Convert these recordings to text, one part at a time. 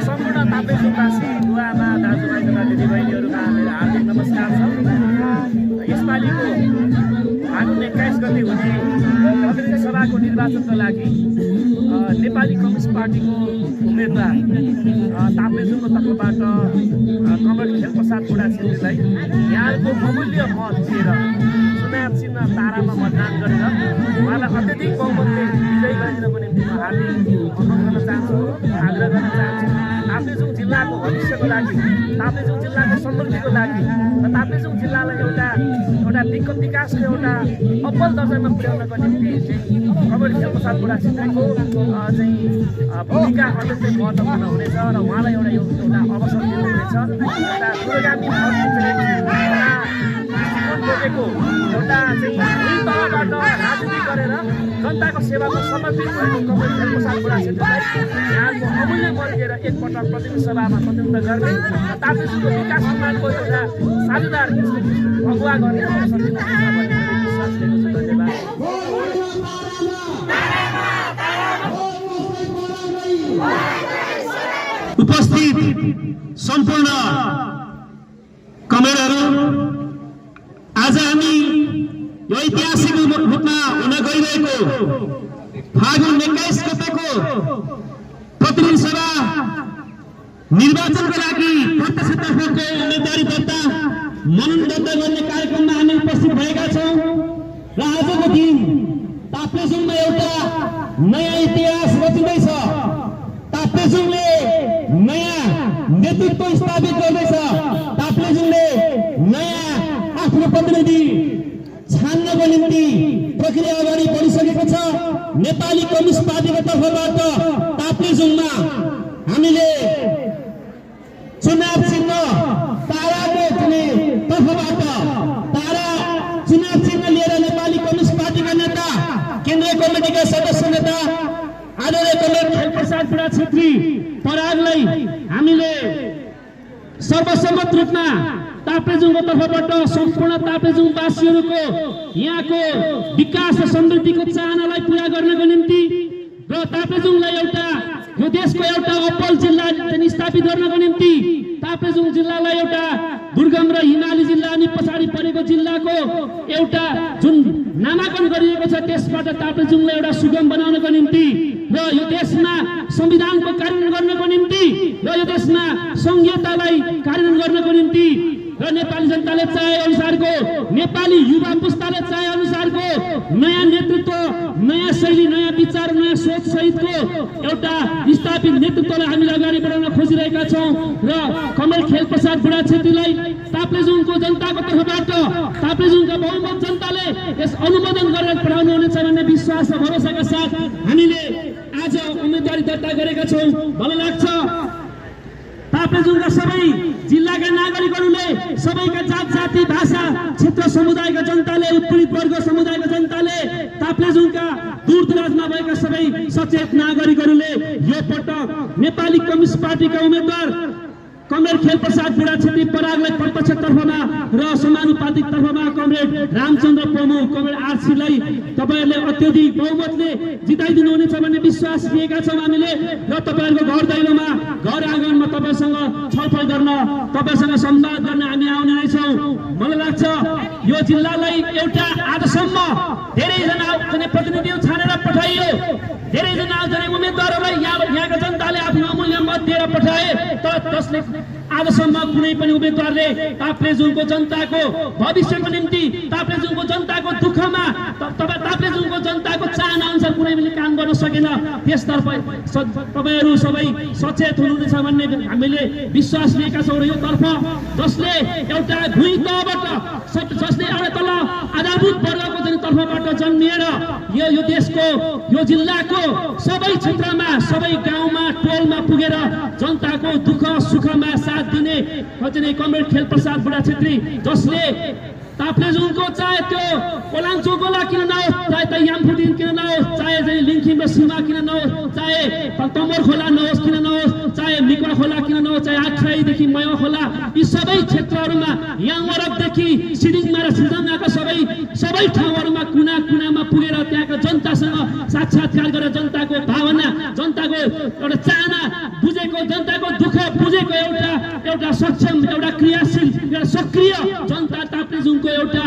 सम्पूर्ण ताप्लेजुङवासी बुवामा दाजुभाइ तथा दिदीबहिनीहरूका मेरो हार्दिक नमस्कार छ। यसपालिको फागुन 21 गते हुने प्रतिनिधि सभाको निर्वाचनको लागि नेपाली कम्युनिस्ट पार्टीको उम्मेदवार ताप्लेजुङको तर्फबाट कमरेड खेलप्रसाद बुढाछेत्रीलाई यहाँको अमूल्य मत दिएर चुनाव चिन्ह तारामा मतदान गरेर उहाँलाई अत्यधिक बहुमतले विजयी गरिदिनको निम्ति म हार्दिक अनुरोध गर्न चाहन्छु, आग्रह गर्न चाहन्छु। ताप्लेजुङ जिल्लाको भविष्यको लागि, ताप्लेजुङ जिल्लाको समृद्धिको लागि र ताप्लेजुङ जिल्लालाई एउटा विकासको एउटा अब्बल दर्जामा पुर्याउनको निम्ति चाहिँ कमरेड खेलप्रसाद बुढाछेत्रीको चाहिँ भूमिका अत्यन्तै महत्त्वपूर्ण हुनेछ र उहाँलाई एउटा अवसर दिनुहुनेछ। एउटा दूरगामी बोकेको एउटा चाहिँ दुई तहबाट राजनीति गरेर जनताको सेवामा समर्पित भएको कमरेड खेलप्रसाद बुढाछेत्रीलाई यहाँको अमूल्य मत दिएर एकपटक प्रतिनिधि सभामा प्रतिनिधित्व गर्ने र ताप्लेजुङको विकास निर्माणको एउटा साझेदार अगुवा गर्ने अवसर दिनुहुनेछ भन्ने विश्वास लिएको छु। धन्यवाद। उपस्थित सम्पूर्ण कमरेडहरू, आज हामी यो ऐतिहासिक रूपमा हुन गइरहेको फागुन 21 गतेको प्रतिनिधि सभा निर्वाचनको लागि प्रत्यक्षतर्फको उम्मेदवारी दर्ता मनन दर्ता गर्ने कार्यक्रममा हामी उपस्थित भएका छौँ र आजको दिन ताप्लेजुङमा एउटा नयाँ इतिहास रचिँदैछ। ताप्लेजुङले नयाँ नेतृत्व स्थापित गर्दैछ। ताप्लेजुङले नयाँ आफ्नो प्रतिनिधि छान्नको निम्ति प्रक्रिया अगाडि बढिसकेको छ। नेपाली कम्युनिस्ट पार्टीको तर्फबाट ताप्लेजुङमा हामीले चुनाव चिन्ह ताराको तर्फबाट तारा चुनाव चिन्ह लिएर नेपाली कम्युनिस्ट पार्टीका नेता, केन्द्रीय कमिटीका सदस्य नेता आदरणीय कमरेड खेलप्रसाद बुढाछेत्री परागलाई हामीले सर्वसम्मत रूपमा ताप्लेजुङको तर्फबाट सम्पूर्ण ताप्लेजुङवासीहरूको यहाँको विकास र समृद्धिको चाहनालाई पूरा गर्नको निम्ति र ताप्लेजुङलाई एउटा यो देशको एउटा अब्बल जिल्ला स्थापित गर्नको निम्ति ताप्लेजुङ जिल्लालाई एउटा दुर्गम र हिमाली जिल्ला अनि पछाडि परेको जिल्लाको एउटा जुन नामाकरण गरिएको छ त्यसबाट ताप्लेजुङलाई एउटा सुगम बनाउनको निम्ति र यो देशमा संविधानको कार्यान्वयन गर्नको निम्ति र यो देशमा संघीयतालाई कार्यान्वयन गर्नको निम्ति र नेपाली जनताले चाहे अनुसारको, नेपाली युवा पुस्ताले चाहे अनुसारको नयाँ नेतृत्व, नयाँ शैली, नयाँ विचार, नयाँ सोच सहितको एउटा स्थापित नेतृत्वलाई हामीले अगाडि बढाउन खोजिरहेका छौँ र कमरेड खेलप्रसाद बुढाछेत्रीलाई ताप्लेजुङको जनताको तर्फबाट ताप्लेजुङका बहुमत जनताले यस अनुमोदन गरेर पठाउनु हुनेछ भन्ने विश्वास र भरोसाका साथ हामीले आज उम्मेदवारी दर्ता गरेका छौँ। भलो लाग्छ ताप्लेजुङका सबै जिल्लाका नागरिकहरूले, सबैका जात जाति भाषा क्षेत्र समुदायका जनताले, उत्पीडित वर्ग समुदायका जनताले, ताप्लेजुङका दूरदराजमा भएका सबै सचेत नागरिकहरूले यो पटक नेपाली कम्युनिस्ट पार्टीका उम्मेदवार कमरेड खेलप्रसाद बुढाछेत्री परागलाई प्रत्यक्ष तर्फमा र समानुपातिक तर्फमा कमरेड रामचन्द्र प्रमुख, कमरेड आरसीलाई तपाईहरूले अत्यधिक बहुमतले जिताइदिनु हुनेछ भन्ने विश्वास लिएका छौँ हामीले र तपाईहरूको घर दैलोमा, घर आँगनमा तपाईँसँग छलफल गर्न, तपाईँसँग संवाद गर्न हामी आउने नै छौँ। मलाई लाग्छ यो जिल्लालाई एउटा आजसम्म धेरैजना प्रतिनिधिहरू छानेर पठाइयो, धेरैजना उम्मेदवारहरूलाई यहाँका जनताले आफ्नो अमूल्य मत दिएर पठाए, तर त्यसले आजसम्म कुनै पनि उम्मेदवारले ताप्लेजुङको जनताको भविष्यको निम्ति, ताप्लेजुङको जनताको दुःखमा, ताप्लेजुङको जनताको चाहना अनुसार कुनै पनि काम गर्न सकेन। त्यसतर्फ तपाईँहरू सबै सचेत हुनुहुनेछ भन्ने हामीले विश्वास लिएका छौँ र यो तर्फ जसले एउटा भुइँ तहबाट, जसले एउटा तल आधारभूत वर्गको तर्फबाट जन्मिएर यो देशको, यो जिल्लाको सबै क्षेत्रमा, सबै गाउँमा, टोलमा पुगेर जनताको दुःख सुखमा साथ दिने कमरेड खेलप्रसाद बुढाछेत्री, जसले ताप्लेजुङको चाहे त्यो कोलाङचोकोला किन नहोस्, चाहे त यामफुटिन किन नहोस्, चाहे चाहिँ लिङखिमको सीमा किन नहोस्, चाहे तमोर खोला नहोस् किन नहोस्, चाहे मिकवा खोला किन नहोस्, चाहे आख्याईदेखि मया खोला, यी सबै क्षेत्रहरूमा याङवरकदेखि सिडिङमा र सिजङ्गाका सबै ठाउँहरूमा कुना कुनामा पुगेर त्यहाँको जनतासँग साक्षात्कार गरेर जनताको भावना, जनताको एउटा चाहना बुझेको, जनताको दुःख बुझेको एउटा सक्षम, एउटा क्रियाशील, एउटा सक्रिय जनता ताप्लेजुङको एउटा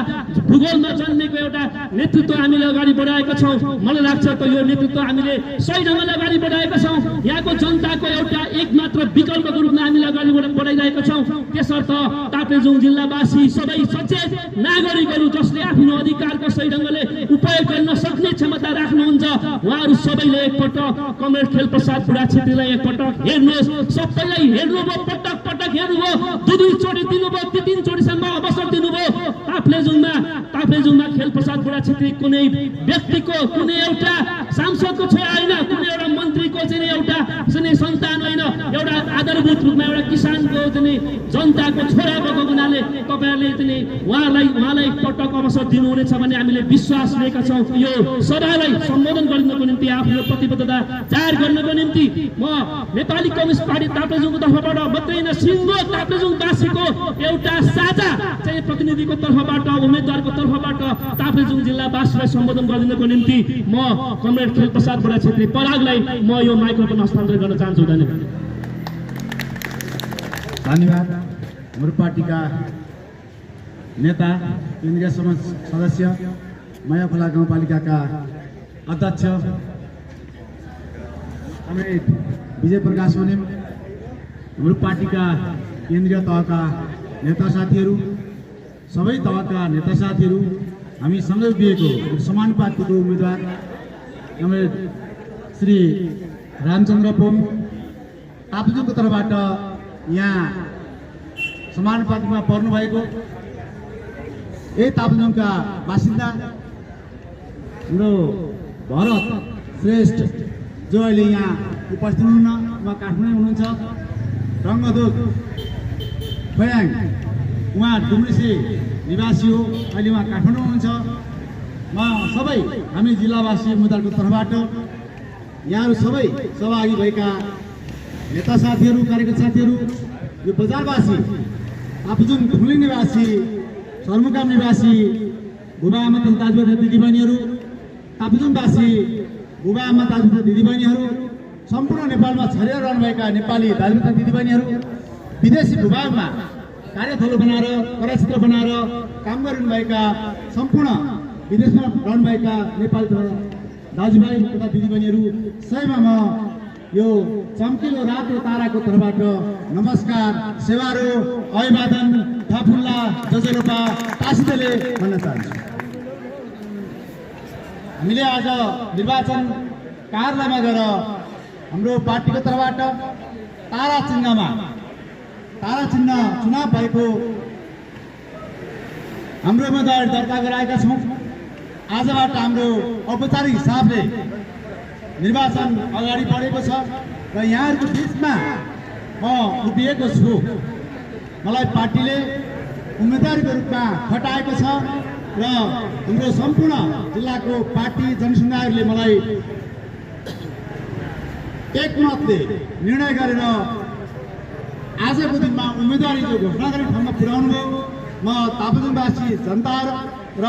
भूगोलमा जन्मेको एउटा नेतृत्व हामीले अगाडि बढाएका छौँ। मलाई लाग्छ त यो नेतृत्व हामीले सही ढङ्गले अगाडि बढाएका छौँ। यहाँको जनताको एउटा एकमात्र विकल्पको रूपमा हामीले अगाडि बढाइरहेका छौँ। त्यसर्थ ताप्लेजुङ जिल्लावासी सबै सचेत नागरिकहरू जसले आफ्नो अधिकारको सही ढङ्गले उपयोग गर्न सक्ने क्षमता राख्नुहुन्छ, उहाँहरू सबैले एकपटक कमरेड खेलप्रसाद बुढा छेत्रीलाई एकपटक हेर्नुहोस्। सबैलाई हेर्नुभयो, पटक पटक हेर्नुभयो, दुई चोटि दिनुभयो, तीन चोटिसम्म अवसर दिनुभयो। ताप्लेजुङमा खेलप्रसाद बुढा छेत्री कुनै व्यक्तिको, कुनै एउटा सांसदको छोरा होइन, कुनै एउटा मन्त्रीको चाहिँ एउटा सन्तान होइन, एउटा आधारभूत रूपमा एउटा किसानको चाहिँ जनताको छोरा भएको हुनाले तपाईँहरूले उहाँलाई पटक अवसर दिनुहुनेछ भन्ने हामीले विश्वास लिएका छौँ। यो सभालाई सम्बोधन गर्नको निम्ति आफ्नो प्रतिबद्धता जाहेर गर्नको निम्ति म नेपाली कम्युनिस्ट पार्टी ताप्लेजुङको तर्फबाट मात्रै होइन, सिङ्गो ताप्लेजुङवासीको एउटा साझा चाहिँ प्रतिनिधिको तर्फबाट, उम्मेदवारको तर्फबाट ताप्लेजुङ जिल्लावासीलाई सम्बोधन गरिदिनको निम्ति म कमरेड खेलप्रसाद बुढा छेत्री परागलाई म यो माइक्रोफोन हस्तान्तरण गर्न चाहन्छु। धन्यवाद। हाम्रो पार्टीका नेता, केन्द्रीय सदस्य, मया खोला गाउँपालिकाका अध्यक्ष कमरेड विजय प्रकाश ओनेम, हाम्रो पार्टीका केन्द्रीय तहका नेता साथीहरू, सबै तहका नेता साथीहरू, हामी सँगै उभिएको समानुपातिको उम्मेदवार कमरेड श्री रामचन्द्र पोम, ताप्लेजुङको तर्फबाट यहाँ समानुपातिकमा पर्नुभएको यही ताप्लेजुङका बासिन्दा हाम्रो भरत श्रेष्ठ जो अहिले यहाँ उपस्थित हुनुहुन्न, उहाँ काठमाडौँ हुनुहुन्छ। रङ्गदूत खोयाङ, उहाँ डुम्रिसी निवासी हो, अहिले उहाँ काठमाडौँ हुनुहुन्छ। म सबै हामी जिल्लावासी उम्मेदवारको तर्फबाट यहाँहरू सबै सहभागी भएका नेता साथीहरू, कार्यकर्ता साथीहरू, यो बजारवासी, ताप्लेजुङ ठुली निवासी, सदरमुकाम निवासी बुबाआमा दाजुभाइ दिदीबहिनीहरू, ताप्लेजुङवासी बुबाआमा दाजुभाइ दिदीबहिनीहरू, सम्पूर्ण नेपालमा छरेर रहनुभएका नेपाली दाजुभाइ दिदीबहिनीहरू, विदेशी भूभागमा कार्यथलो बनाएर, कार्यक्षेत्र बनाएर काम गरिरहनुभएका सम्पूर्ण विदेशमा रहनुभएका नेपाली दाजुभाइ तथा दिदीबहिनीहरू सबैमा म यो चम्किलो रातो ताराको तर्फबाट नमस्कार, सेवारो, अभिवादन, थाफुल्ला, जजरोपा, तासिदले भन्न चाहन्छु। हामीले आज निर्वाचन कार्यालयमा गएर हाम्रो पार्टीको तर्फबाट तारा चिन्ह चुनाव भएको हाम्रो उम्मेदवार दर्ता गराएका छौँ। आजबाट हाम्रो औपचारिक हिसाबले निर्वाचन अगाडि बढेको छ र यहाँहरूको बिचमा म उभिएको छु। मलाई पार्टीले उम्मेदवारको रूपमा खटाएको छ र हाम्रो सम्पूर्ण जिल्लाको पार्टी जनसमुदायहरूले मलाई एकमतले निर्णय गरेर आजको दिनमा उम्मेदवारी जो घोषणा गर्ने ठाउँमा पुर्याउनु भयो। म ताप्लेजुङवासी जनता र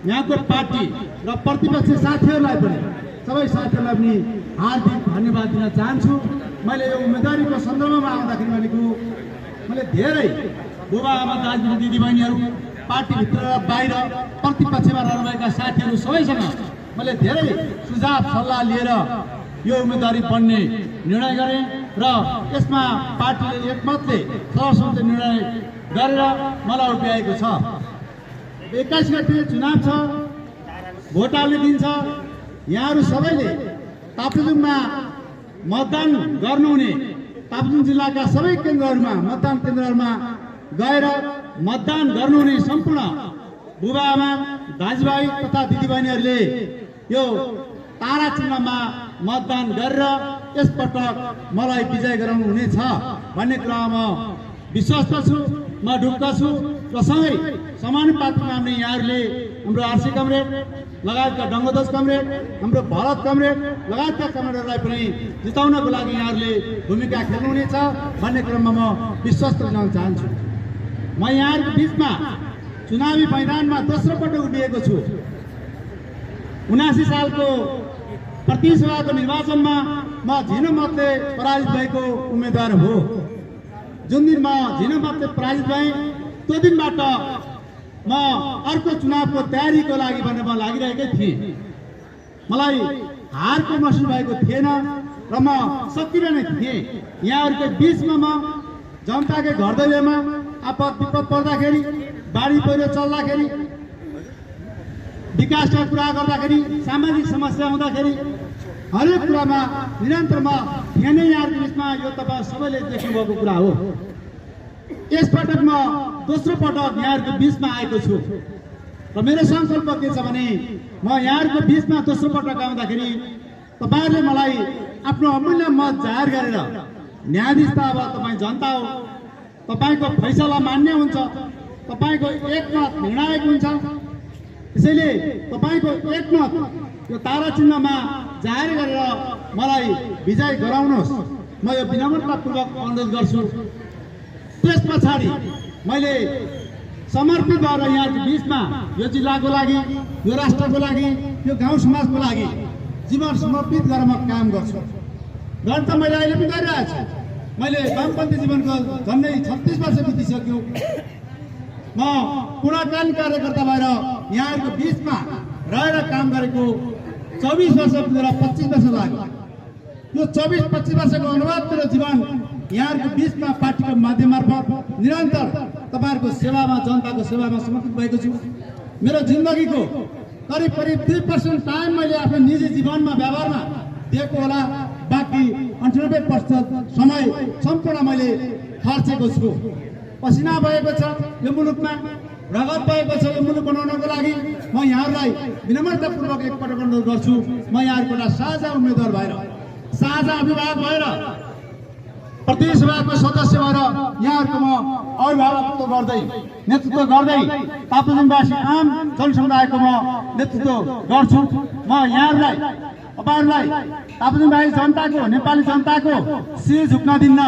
यहाँको पार्टी र प्रतिपक्षी साथीहरूलाई पनि, सबै साथीहरूलाई पनि हार्दिक धन्यवाद दिन चाहन्छु। मैले यो उम्मेदवारीको सन्दर्भमा आउँदाखेरि मैले धेरै बुबाआमा दाजुभाइ दिदीबहिनीहरू, पार्टीभित्र र बाहिर प्रतिपक्षमा रहनुभएका साथीहरू सबैसँग मैले धेरै सुझाव सल्लाह लिएर यो उम्मेदवारी बन्ने निर्णय गरेँ र यसमा पार्टीले एकमतले सर्वसम्मति निर्णय गरेर मलाई उभ्याएको छ। 21 गते चुनाव छ, भोट हाल्ने दिन छ। यहाँहरू सबैले ताप्लेजुङमा मतदान गर्नुहुने, ताप्लेजुङ जिल्लाका सबै केन्द्रहरूमा, मतदान केन्द्रहरूमा गएर मतदान गर्नुहुने सम्पूर्ण बुबाआमा दाजुभाइ तथा दिदीबहिनीहरूले यो तारा चिन्हमा मतदान गरेर यसपटक मलाई विजय गराउनु हुनेछ भन्ने कुरामा म विश्वस्त छु, म ढुक्क छु। र सँगै समानुपातिकमा हामीले यहाँहरूले हाम्रो आरसी कमरेड लगायतका डङ्गोदोज कमरेड हाम्रो भरत कमरेड लगायतका कमरेडहरूलाई पनि जिताउनको लागि यहाँहरूले भूमिका खेल्नुहुनेछ भन्ने क्रममा म विश्वास गर्न चाहन्छु। म यहाँहरूको बिचमा चुनावी मैदानमा दोस्रो पटक उभिएको छु। 79 सालको प्रतिनिधि सभाको निर्वाचनमा म झिनो मतले पराजित भएको उम्मेदवार हो। जुन दिन म झिनो मतले पराजित भएँ त्यो दिनबाट म अर्को चुनावको तयारीको लागि भनेर म लागिरहेकै थिएँ। मलाई हारको महसुस भएको थिएन र म सकिरहने थिएँ। यहाँहरूको बिचमा म जनताकै घर दैलोमा आपद विपद पर्दाखेरि, बाढी पहिरो चल्दाखेरि, विकासका कुरा गर्दाखेरि, सामाजिक समस्या हुँदाखेरि हरेक कुरामा निरन्तर म यहाँ नै यहाँहरूको बिचमा यो तपाईँ सबैले देख्नुभएको कुरा हो। यसपटक म दोस्रो पटक यहाँहरूको बिचमा आएको छु र मेरो सङ्कल्प के छ भने म यहाँहरूको बिचमा दोस्रो पटक आउँदाखेरि तपाईँहरूले मलाई आफ्नो अमूल्य मत जाहेर गरेर, न्यायाधीश त अब तपाईँ जनता हो, तपाईँको फैसला मान्य हुन्छ, तपाईँको एकमत निर्णायक हुन्छ। त्यसैले तपाईँको एकमत यो तारा चिन्हमा जाहेर गरेर मलाई विजय गराउनुहोस्, म यो विनम्रतापूर्वक अनुरोध गर्छु। त्यस पछाडि मैले समर्पित भएर यहाँको बिचमा यो जिल्लाको लागि, यो राष्ट्रको लागि, यो गाउँ समाजको लागि जीवन समर्पित गरेर म काम गर्छु। गर्न त मैले अहिले पनि गरिरहेको छु। मैले वामपन्थी जीवनको झन्डै 36 वर्ष बितिसक्यो। म पूर्णकालीन कार्यकर्ता भएर यहाँहरूको बिचमा रहेर काम गरेको 24 वर्ष पुगेर 25 वर्ष लाग्यो। यो 24-25 वर्षको अनुभव मेरो जीवन यहाँहरूको बिचमा पार्टीको माध्यम मार्फत निरन्तर तपाईँहरूको सेवामा, जनताको सेवामा समर्पित भएको छु। मेरो जिन्दगीको करिब 3% टाइम मैले आफ्नो निजी जीवनमा, व्यवहारमा दिएको होला। बाँकी 98% समय सम्पूर्ण मैले खर्चेको छु। पसिना भएको छ यो मुलुकमा, रगत भएको छ यो मुलुक बनाउनको लागि। म यहाँहरूलाई विनम्रतापूर्वक एकपटक अनुरोध गर्छु, म यहाँहरूको एउटा साझा उम्मेदवार भएर, साझा अभिभावक भएर, प्रतिनिधि सभाको सदस्य भएर यहाँहरूको म अभिभावकत्व गर्दै, नेतृत्व गर्दै ताप्लेजुङवासी आम जनसमुदायको म नेतृत्व गर्छु। म यहाँहरूलाई, तपाईँहरूलाई, ताप्लेजुङवासी जनताको, नेपाली जनताको शिर झुक्न दिन्न।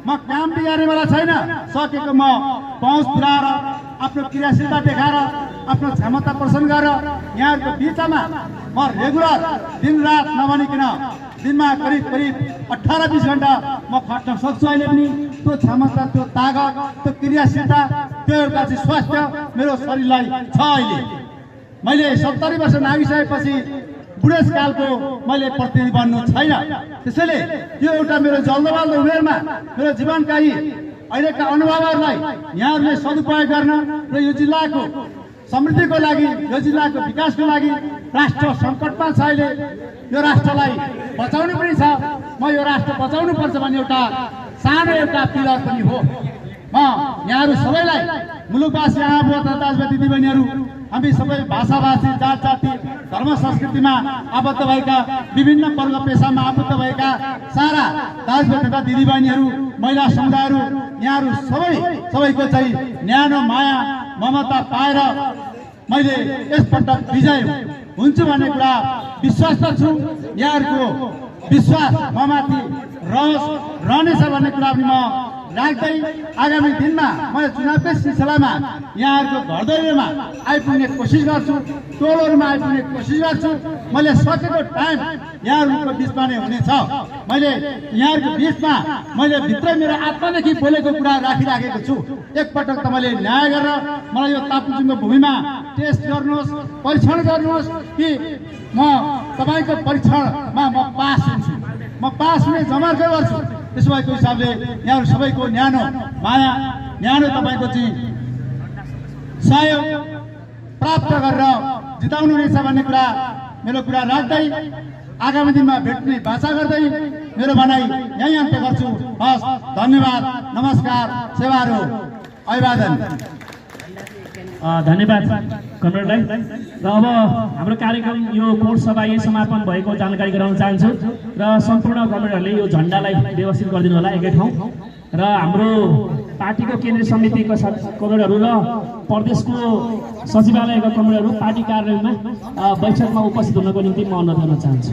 म काम बिगार्नेवाला छैन। सकेको म पहुँच पुऱ्याएर, आफ्नो क्रियाशीलता देखाएर, आफ्नो क्षमता प्रदर्शन गरेर यहाँहरूको बिचमा म रेगुलर दिनरात नभनिकन दिनमा करिब 18-20 घण्टा म खट्न सक्छु। अहिले पनि त्यो क्षमता, त्यो तागत, त्यो क्रियाशीलता, त्यो एउटा चाहिँ स्वास्थ्य मेरो शरीरलाई छ। अहिले मैले 70 वर्ष नागिसकेपछि बुढेसकालको मैले प्रतिनिधि बन्नु छैन। त्यसैले यो एउटा मेरो जल्दबाल्दो उमेरमा मेरो जीवनकाही अहिलेका अनुभवहरूलाई यहाँहरूले सदुपयोग गर्न र यो जिल्लाको समृद्धिको लागि, यो जिल्लाको विकासको लागि, राष्ट्र सङ्कटमा छ अहिले, यो राष्ट्रलाई बचाउनु पनि छ। म यो राष्ट्र बचाउनु पर्छ भन्ने एउटा सानो एउटा पिलर पनि हो। म यहाँहरू सबैलाई, मुलुकवासी आमा बुवा दाजुभाइ दिदीबहिनीहरू, हामी सबै भाषाभाषी, जात जाति, धर्म संस्कृतिमा आबद्ध भएका, विभिन्न वर्ग पेसामा आबद्ध भएका सारा दाजुभाइ तथा दिदीबहिनीहरू, महिला समुदायहरू, यहाँहरू सबैको चाहिँ न्यानो माया ममता पाएर मैले यसपटक विजय हुन्छु भन्ने कुरा विश्वास छु। यहाँहरूको विश्वास ममाथि रहनेछ भन्ने कुरा पनि म राख्दै आगामी दिनमा म चुनावकै सिलसिलामा यहाँहरूको घर दैलोमा आइपुग्ने कोसिस गर्छु, टोलहरूमा आइपुग्ने कोसिस गर्छु। मैले सकेको टाइम यहाँहरूको बिचमा नै हुनेछ। मैले यहाँहरूको बिचमा मैले भित्रै मेरो आत्मादेखि बोलेको कुरा राखिराखेको छु। एकपटक तपाईँले न्याय गरेर मलाई यो ताप्लेजुङको भूमिमा टेस्ट गर्नुहोस्, परीक्षण गर्नुहोस् कि म तपाईँको परीक्षणमा म पास हुन्छु। म पास हुने जमर्को गर्छु। त्यसो भएको हिसाबले यहाँहरू सबैको न्यानो माया, न्यानो तपाईँको चाहिँ सहयोग प्राप्त गरेर जिताउनु रहेछ भन्ने कुरा मेरो कुरा राख्दै आगामी दिनमा भेट्ने भाषा गर्दै मेरो भनाइ यहीँ अन्त्य गर्छु। हस्, धन्यवाद, नमस्कार, सेवारो, अभिवादन। धन्यवाद कमरेडलाई। र अब हाम्रो कार्यक्रम यो कोट सभा यही समापन भएको जानकारी गराउन चाहन्छु र सम्पूर्ण कमरेडहरूले यो झन्डालाई व्यवस्थित गरिदिनु होला एकै ठाउँ। र हाम्रो पार्टीको केन्द्रीय समितिका कमरेडहरू र प्रदेशको सचिवालयका कमरेडहरू पार्टी कार्यालयमा बैठकमा उपस्थित हुनको निम्ति म अनुरोध गर्न चाहन्छु।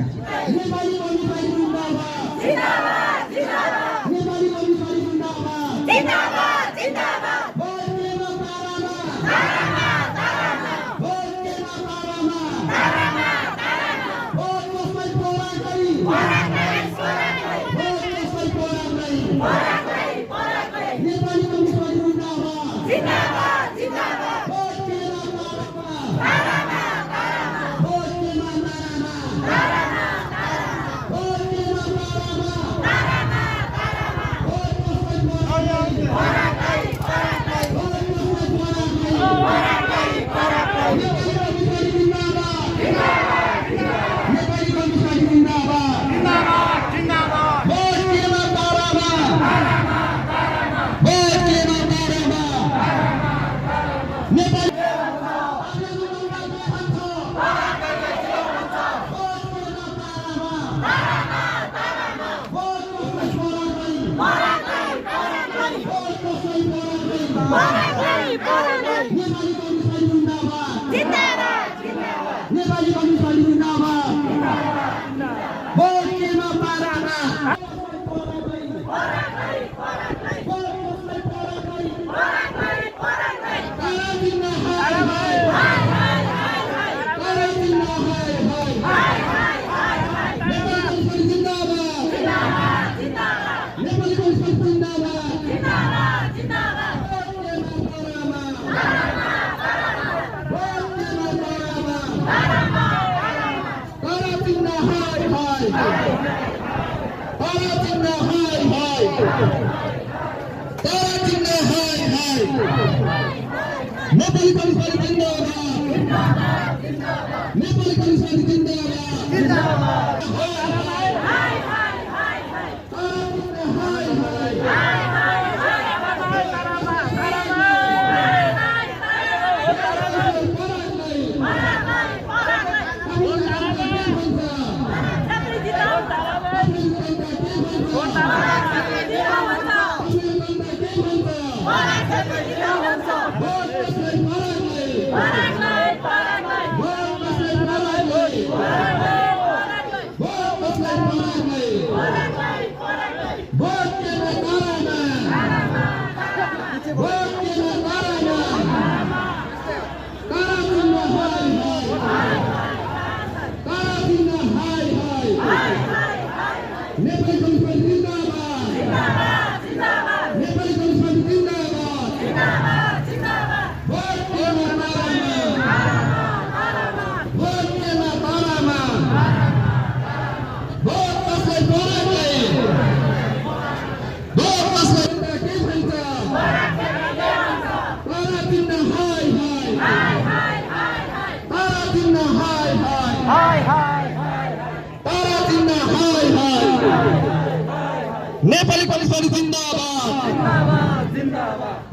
नेपाली कम्युनिस्ट पार्टी जिन्दाबाद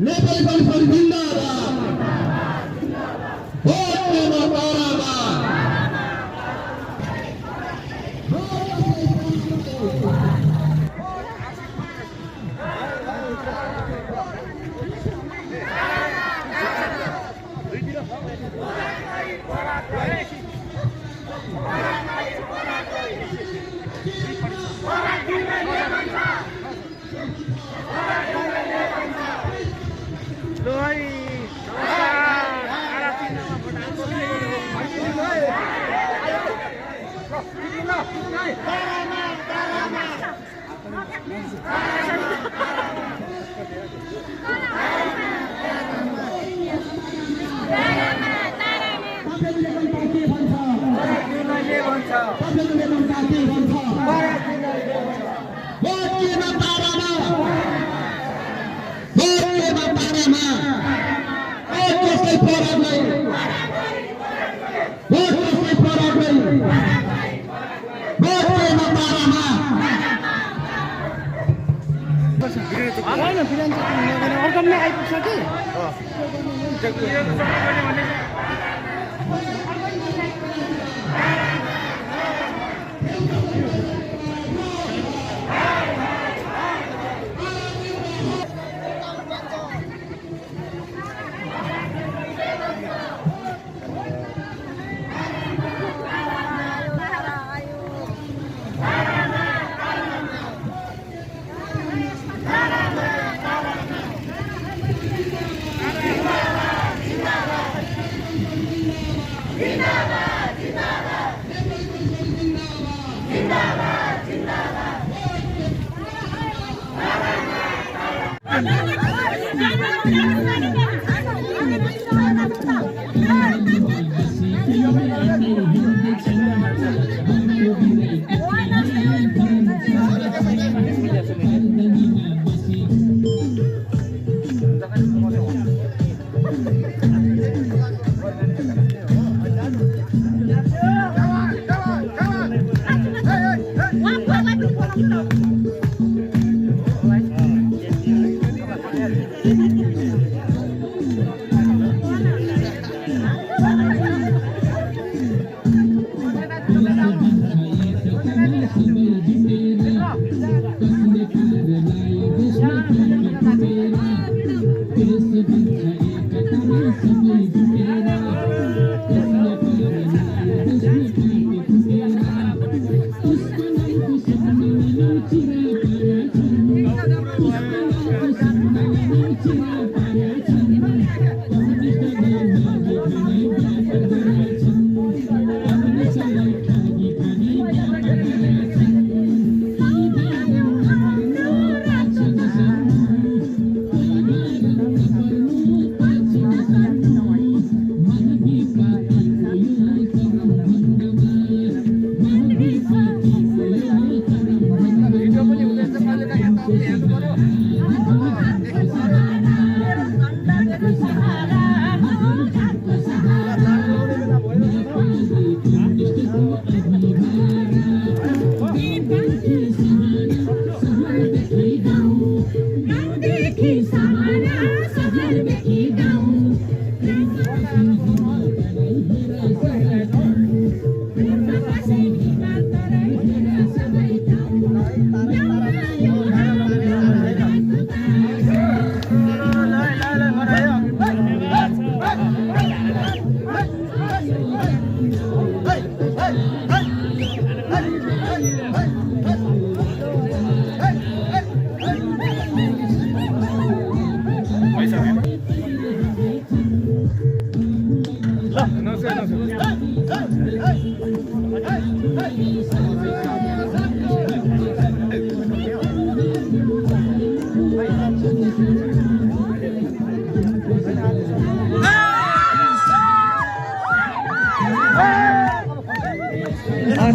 नेपाली कम्युनिस्ट पार्टी जिन्दाबाद भोट दिनु तारामा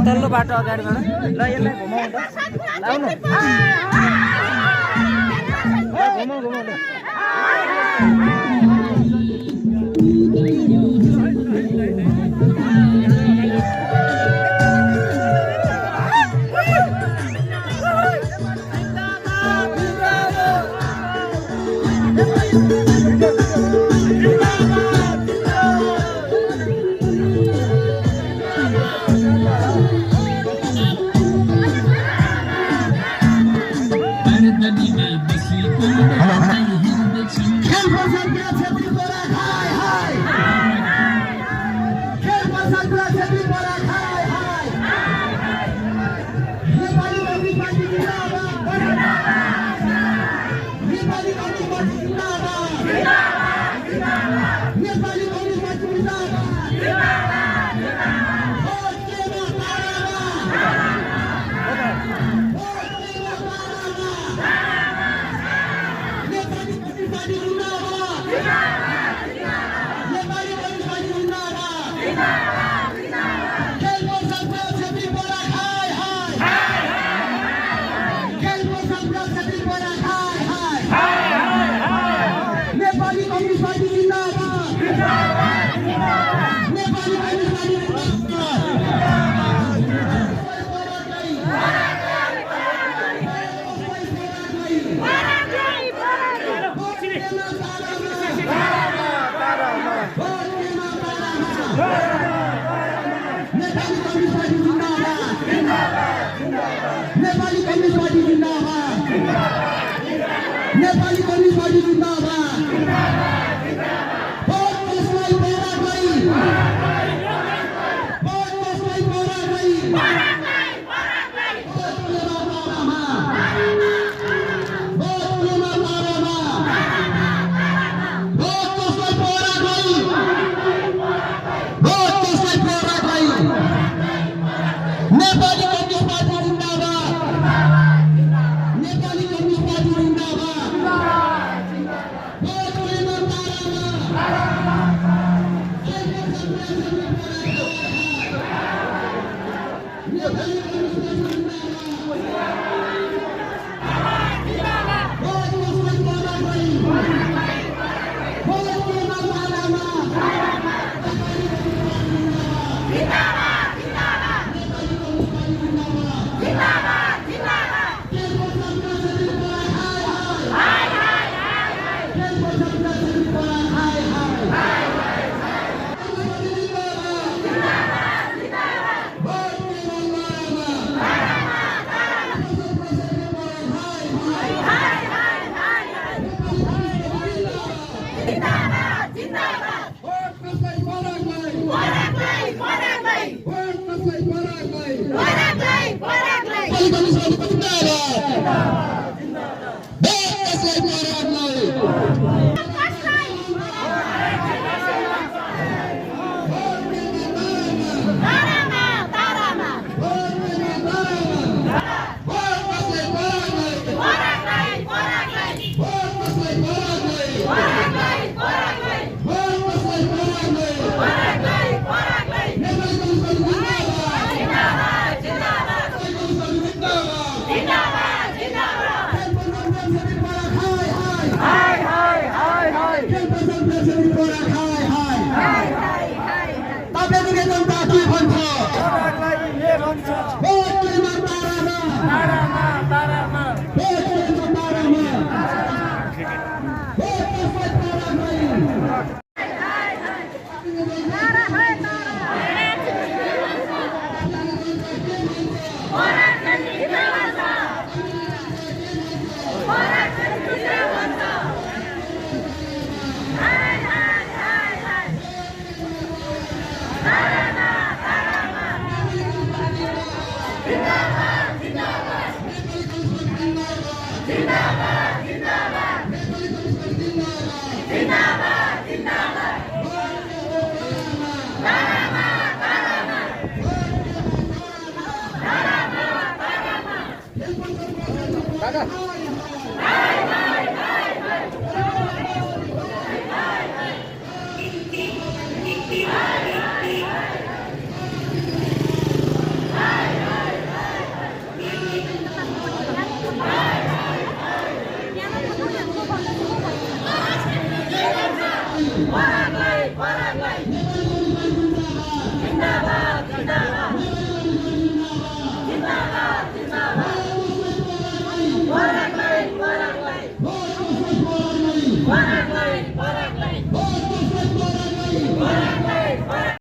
तल्लो बाटो अगाडिबाट ल यसलाई घुमाउँ त लाउनु घुमाउँ घुमाउँ ल नेपाली कम्युनिस्ट पार्टी जिन्दाबाद। जिंदाबाद जिंदाबाद